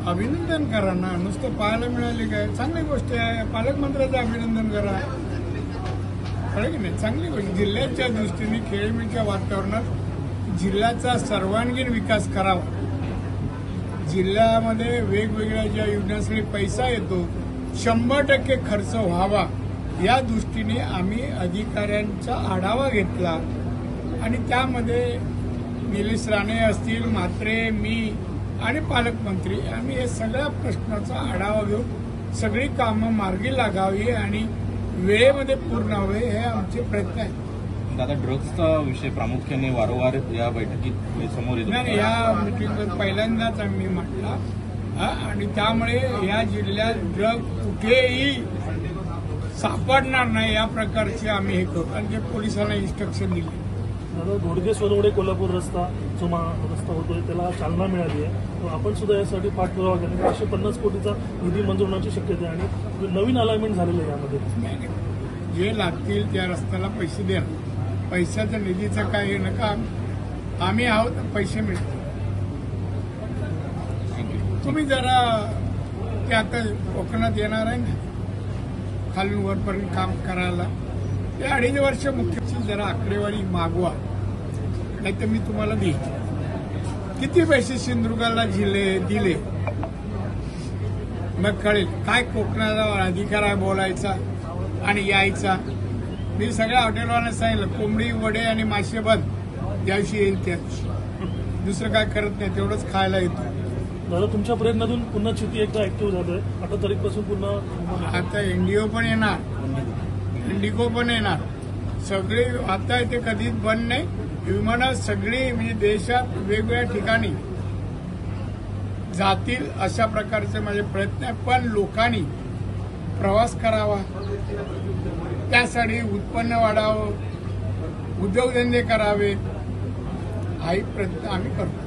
अभिनंदन करा ना, नुसतं पाहायला मिळाले काय चांगली गोष्ट आहे. पालकमंत्र्याचं अभिनंदन करा, कळलं की नाही. चांगली गोष्ट. जिल्ह्याच्या दृष्टीने खेळीमेळीच्या वातावरणात जिल्ह्याचा सर्वांगीण विकास करावा. जिल्ह्यामध्ये वेगवेगळ्या ज्या योजनांसाठी पैसा येतो 100% खर्च व्हावा या दृष्टीने आम्ही अधिकाऱ्यांचा आढावा घेतला आणि त्यामध्ये निलेश राणे असतील, म्हात्रे, मी आणि पालकमंत्री आम्ही हे सगळ्या प्रश्नाचा आढावा घेऊन सगळी कामं मार्गी लागावी आणि वेळेमध्ये पूर्ण व्हावे हे आमचे प्रयत्न आहेत. दादा, ड्रग्सचा विषय प्रामुख्याने वारंवार या बैठकीत समोर येतो. नाही, या मिटिंगमध्ये पहिल्यांदाच आम्ही म्हटला आणि त्यामुळे या जिल्ह्यात ड्रग कुठेही सापडणार नाही या प्रकारचे आम्ही हे करू आणि ते पोलिसांना इन्स्ट्रक्शन दिले. दादा, घोडगे सोनवडे कोल्हापूर रस्ता जो रस्ता होतोय त्याला चालना मिळाली आहे. आपण सुद्धा यासाठी पाठपुरावा केला. 150 कोटीचा निधी मंजूर होण्याची शक्यता आहे आणि नवीन अलाइनमेंट झालेलं आहे यामध्ये. जे लागतील त्या रस्त्याला पैसे द्या. पैशाच्या निधीचं काय हे नका, आम्ही आहोत, पैसे मिळतील. तुम्ही जरा ते आता कोकणात येणार आहे ना खालून वरपर्यंत काम करायला, ते 2.5 वर्ष मुख्यची जरा आकडेवारी मागवा, नाही तर मी तुम्हाला देईन. किती पैसे सिंधुदुर्गाला दिले मग कळेल काय कोकणाला अधिकार आहे बोलायचा आणि यायचा. मी सगळ्या हॉटेलवाल्यांना सांगितलं कोंबडी, वडे आणि मासे बंद, ज्याविषयी येईल त्या दिवशी. दुसरं काय करत नाही, तेवढंच खायला येतो. दादा, तुमच्या प्रयत्नातून पुन्हा चिठी एकदा ऍक्टिव्ह झालंय. 8 तारीखपासून पुन्हा आता एनडीओ पण येणार, इंडिगो पण येणार, सगळे आता इथे कधीच बंद नाही. विमानं सगळी म्हणजे देशात वेगवेगळ्या ठिकाणी जातील अशा प्रकारचे माझे प्रयत्न आहे. पण लोकांनी प्रवास करावा, त्यासाठी उत्पन्न वाढावं, उद्योगधंदे करावे, हाही प्रयत्न आम्ही करतो.